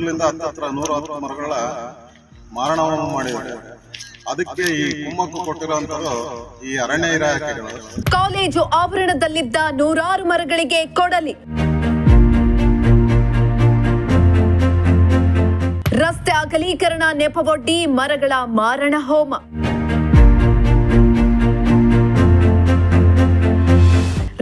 10ರಿಂದ 110 ಮರಗಳ ಮಾರಣವನ್ನು ಮಾಡಿದ್ದಾರೆ. ಅದಕ್ಕೆ ಈ ಕುಮ್ಮಕ್ಕು ಕೊಟ್ಟಿರುವಂತದ್ದು ಈ ಅರಣ್ಯ ಇಲಾಖೆಗಳು. ಕಾಲೇಜು ಆವರಣದಲ್ಲಿದ್ದ ನೂರಾರು ಮರಗಳಿಗೆ ಕೊಡಲಿ. ರಸ್ತೆ ಅಗಲೀಕರಣ ನೆಪವೊಡ್ಡಿ ಮರಗಳ ಮಾರಣ ಹೋಮ.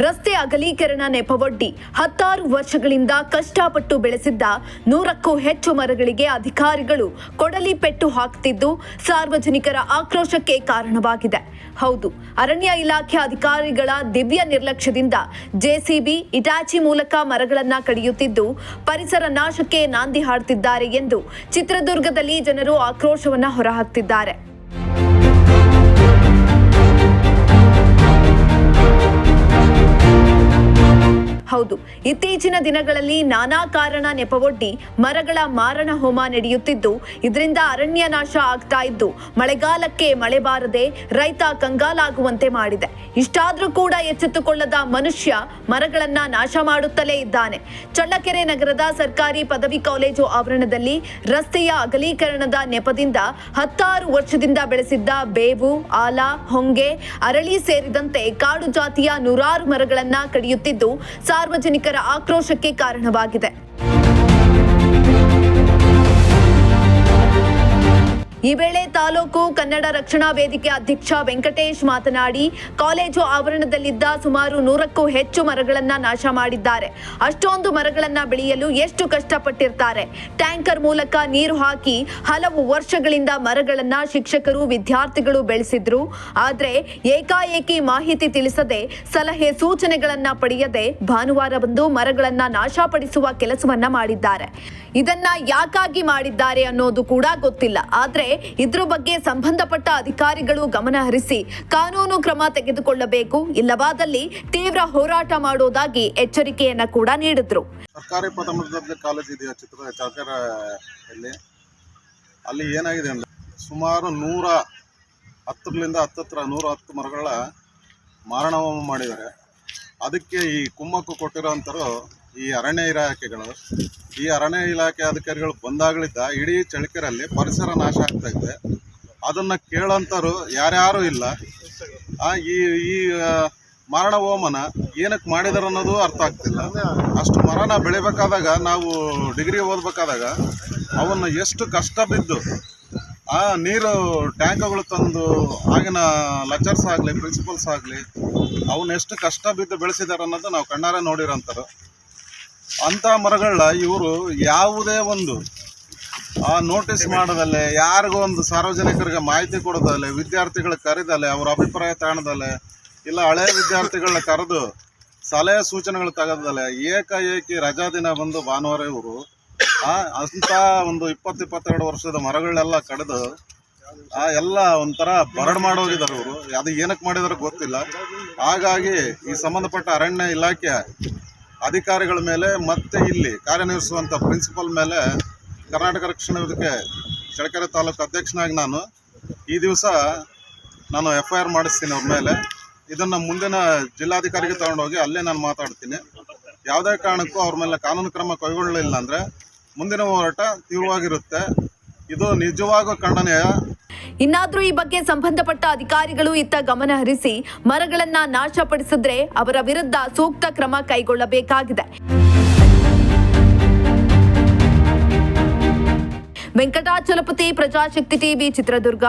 ರಸ್ತೆ ಅಗಲೀಕರಣ ನೆಪವೊಡ್ಡಿ 10 ವರ್ಷಗಳಿಂದ ಕಷ್ಟಪಟ್ಟು ಬೆಳೆಸಿದ್ದ 100ಕ್ಕೂ ಹೆಚ್ಚು ಮರಗಳಿಗೆ ಅಧಿಕಾರಿಗಳು ಕೊಡಲಿ ಪೆಟ್ಟು ಹಾಕುತ್ತಿದ್ದು ಸಾರ್ವಜನಿಕರ ಆಕ್ರೋಶಕ್ಕೆ ಕಾರಣವಾಗಿದೆ. ಹೌದು, ಅರಣ್ಯ ಇಲಾಖೆ ಅಧಿಕಾರಿಗಳ ದಿವ್ಯ ನಿರ್ಲಕ್ಷ್ಯದಿಂದ ಜೆಸಿಬಿ, ಇಟಾಚಿ ಮೂಲಕ ಮರಗಳನ್ನು ಕಡಿಯುತ್ತಿದ್ದು ಪರಿಸರ ನಾಶಕ್ಕೆ ನಾಂದಿ ಹಾಡುತ್ತಿದ್ದಾರೆ ಎಂದು ಚಿತ್ರದುರ್ಗದಲ್ಲಿ ಜನರು ಆಕ್ರೋಶವನ್ನ ಹೊರಹಾಕ್ತಿದ್ದಾರೆ. ಹೌದು, ಇತ್ತೀಚಿನ ದಿನಗಳಲ್ಲಿ ನಾನಾ ಕಾರಣ ನೆಪವೊಡ್ಡಿ ಮರಗಳ ಮಾರಣ ಹೋಮ ನಡೆಯುತ್ತಿದ್ದು ಇದರಿಂದ ಅರಣ್ಯ ನಾಶ ಆಗ್ತಾ ಇದ್ದು ಮಳೆಗಾಲಕ್ಕೆ ಮಳೆ ಬಾರದೆ ರೈತ ಕಂಗಾಲಾಗುವಂತೆ ಮಾಡಿದೆ. ಇಷ್ಟಾದ್ರೂ ಕೂಡ ಎಚ್ಚೆತ್ತುಕೊಳ್ಳದ ಮನುಷ್ಯ ಮರಗಳನ್ನ ನಾಶ ಮಾಡುತ್ತಲೇ ಇದ್ದಾನೆ. ಚಳ್ಳಕೆರೆ ನಗರದ ಸರ್ಕಾರಿ ಪದವಿ ಕಾಲೇಜು ಆವರಣದಲ್ಲಿ ರಸ್ತೆಯ ಅಗಲೀಕರಣದ ನೆಪದಿಂದ 10 ವರ್ಷದಿಂದ ಬೆಳೆಸಿದ್ದ ಬೇವು, ಆಲ, ಹೊಂಗೆ, ಅರಳಿ ಸೇರಿದಂತೆ ಕಾಡು ಜಾತಿಯ ನೂರಾರು ಮರಗಳನ್ನ ಕಡಿಯುತ್ತಿದ್ದು ಸಾರ್ವಜನಿಕರ ಆಕ್ರೋಶಕ್ಕೆ ಕಾರಣವಾಗಿದೆ. ಈ ವೇಳೆ ತಾಲೂಕು ಕನ್ನಡ ರಕ್ಷಣಾ ವೇದಿಕೆ ಅಧ್ಯಕ್ಷ ವೆಂಕಟೇಶ್ ಮಾತನಾಡಿ, ಕಾಲೇಜು ಆವರಣದಲ್ಲಿದ್ದ ಸುಮಾರು 100ಕ್ಕೂ ಹೆಚ್ಚು ಮರಗಳನ್ನ ನಾಶ ಮಾಡಿದ್ದಾರೆ. ಅಷ್ಟೊಂದು ಮರಗಳನ್ನ ಬೆಳೆಯಲು ಎಷ್ಟು ಕಷ್ಟಪಟ್ಟಿರ್ತಾರೆ. ಟ್ಯಾಂಕರ್ ಮೂಲಕ ನೀರು ಹಾಕಿ ಹಲವು ವರ್ಷಗಳಿಂದ ಮರಗಳನ್ನ ಶಿಕ್ಷಕರು, ವಿದ್ಯಾರ್ಥಿಗಳು ಬೆಳೆಸಿದ್ರು. ಆದ್ರೆ ಏಕಾಏಕಿ ಮಾಹಿತಿ ತಿಳಿಸದೆ, ಸಲಹೆ ಸೂಚನೆಗಳನ್ನ ಪಡೆಯದೆ ಭಾನುವಾರವಂದು ಮರಗಳನ್ನ ನಾಶಪಡಿಸುವ ಕೆಲಸವನ್ನ ಮಾಡಿದ್ದಾರೆ. ಇದನ್ನ ಯಾಕಾಗಿ ಮಾಡಿದ್ದಾರೆ ಅನ್ನೋದು ಕೂಡ ಗೊತ್ತಿಲ್ಲ. ಆದ್ರೆ ಇದ್ರ ಬಗ್ಗೆ ಸಂಬಂಧಪಟ್ಟ ಅಧಿಕಾರಿಗಳು ಗಮನ ಹರಿಸಿ ಕಾನೂನು ಕ್ರಮ ತೆಗೆದುಕೊಳ್ಳಬೇಕು, ಇಲ್ಲವಾದಲ್ಲಿ ತೀವ್ರ ಹೋರಾಟ ಮಾಡೋದಾಗಿ ಎಚ್ಚರಿಕೆಯನ್ನ ಕೂಡ ನೀಡಿದ್ರು. ಸರ್ಕಾರಿ ಪ್ರಥಮ ದರ್ಜೆ ಕಾಲೇಜ್ ಇದೆಯಾ ಚಳ್ಳಕೆರೆಯಲ್ಲಿ, ಅಲ್ಲಿ ಏನಾಗಿದೆ ಅಂದ್ರೆ ಸುಮಾರು 110 ಮರಗಳ ಮಾರಣ ಹೋಮ ಮಾಡಿದ್ದಾರೆ. ಅದಕ್ಕೆ ಈ ಕುಮ್ಮಕ್ಕು ಕೊಟ್ಟಿರೋಂಥರು ಈ ಅರಣ್ಯ ಇಲಾಖೆಗಳು. ಈ ಅರಣ್ಯ ಇಲಾಖೆ ಅಧಿಕಾರಿಗಳು ಬಂದಾಗಳಿದ್ದ ಇಡೀ ಚಳ್ಳಕೆರೆಯಲ್ಲಿ ಪರಿಸರ ನಾಶ ಆಗ್ತಾ ಇದೆ. ಅದನ್ನು ಕೇಳೋಂಥವ್ರು ಯಾರ್ಯಾರು ಇಲ್ಲ. ಈ ಮಾರಣ ಹೋಮನ ಏನಕ್ಕೆ ಮಾಡಿದಾರೆ ಅನ್ನೋದು ಅರ್ಥ ಆಗ್ತಿಲ್ಲ. ಅಷ್ಟು ಮರನ ಬೆಳಿಬೇಕಾದಾಗ, ನಾವು ಡಿಗ್ರಿ ಓದಬೇಕಾದಾಗ ಅವನ್ನು ಎಷ್ಟು ಕಷ್ಟ ಬಿದ್ದು ನೀರು ಟ್ಯಾಂಕ್ಗಳು ತಂದು ಆಗಿನ ಲೆಕ್ಚರ್ಸ್ ಆಗಲಿ, ಪ್ರಿನ್ಸಿಪಲ್ಸ್ ಆಗಲಿ, ಅವನ್ನ ಎಷ್ಟು ಕಷ್ಟ ಬಿದ್ದು ಬೆಳೆಸಿದ್ದಾರೆ ಅನ್ನೋದು ನಾವು ಕಣ್ಣಾರೆ ನೋಡಿರೋಂಥರು. ಅಂಥ ಮರಗಳನ್ನ ಇವರು ಯಾವುದೇ ಒಂದು ನೋಟಿಸ್ ಮಾಡೋದಲ್ಲೇ, ಯಾರಿಗೂ ಒಂದು ಸಾರ್ವಜನಿಕರಿಗೆ ಮಾಹಿತಿ ಕೊಡೋದಲ್ಲೇ, ವಿದ್ಯಾರ್ಥಿಗಳಿಗೆ ಕರೆದಲ್ಲೇ, ಅವರ ಅಭಿಪ್ರಾಯ ತಗೊಳ್ಳೋದಲ್ಲೇ, ಇಲ್ಲ ಹಳೆಯ ವಿದ್ಯಾರ್ಥಿಗಳನ್ನ ಕರೆದು ಸಲಹೆ ಸೂಚನೆಗಳು ತೆಗೆದಲ್ಲೇ ಏಕಾಏಕಿ ರಜಾ ದಿನ ಬಂದು ಭಾನುವಾರ ಇವರು ಅಂಥ ಒಂದು 20-22 ವರ್ಷದ ಮರಗಳನ್ನೆಲ್ಲ ಕಡಿದು ಎಲ್ಲ ಒಂಥರ ಬರಡು ಮಾಡೋಗಿದ್ದಾರೆ ಇವರು. ಅದು ಏನಕ್ಕೆ ಮಾಡಿದಾರೆ ಗೊತ್ತಿಲ್ಲ. ಹಾಗಾಗಿ ಈ ಸಂಬಂಧಪಟ್ಟ ಅರಣ್ಯ ಇಲಾಖೆ ಅಧಿಕಾರಿಗಳ ಮೇಲೆ ಮತ್ತೆ ಇಲ್ಲಿ ಕಾರ್ಯನಿರ್ವಹಿಸುವಂಥ ಪ್ರಿನ್ಸಿಪಲ್ ಮೇಲೆ ಕರ್ನಾಟಕ ರಕ್ಷಣಾ ವೇದಿಕೆ ಚಳ್ಳಕೆರೆ ತಾಲೂಕು ಅಧ್ಯಕ್ಷನಾಗಿ ಈ ದಿವಸ ನಾನು FIR ಮಾಡಿಸ್ತೀನಿ ಅವ್ರ ಮೇಲೆ. ಇದನ್ನು ಮುಂದಿನ ಜಿಲ್ಲಾಧಿಕಾರಿಗೆ ತಗೊಂಡೋಗಿ ಅಲ್ಲೇ ನಾನು ಮಾತಾಡ್ತೀನಿ. ಯಾವುದೇ ಕಾರಣಕ್ಕೂ ಅವ್ರ ಮೇಲೆ ಕಾನೂನು ಕ್ರಮ ಕೈಗೊಳ್ಳಲಿಲ್ಲ ಅಂದರೆ ಮುಂದಿನ ಹೋರಾಟ ತೀವ್ರವಾಗಿರುತ್ತೆ. ಇದು ನಿಜವಾಗೂ ಖಂಡನೀಯ. ಇನ್ನಾದ್ರೂ ಈ ಬಗ್ಗೆ ಸಂಬಂಧಪಟ್ಟ ಅಧಿಕಾರಿಗಳು ಇತ್ತ ಗಮನ ಹರಿಸಿ ಮರಗಳನ್ನ ನಾಶಪಡಿಸಿದ್ರೆ ಅವರ ವಿರುದ್ಧ ಸೂಕ್ತ ಕ್ರಮ ಕೈಗೊಳ್ಳಬೇಕಾಗಿದೆ. ವೆಂಕಟಾಚಲಪತಿ, ಪ್ರಜಾಶಕ್ತಿ ಟಿವಿ, ಚಿತ್ರದುರ್ಗ.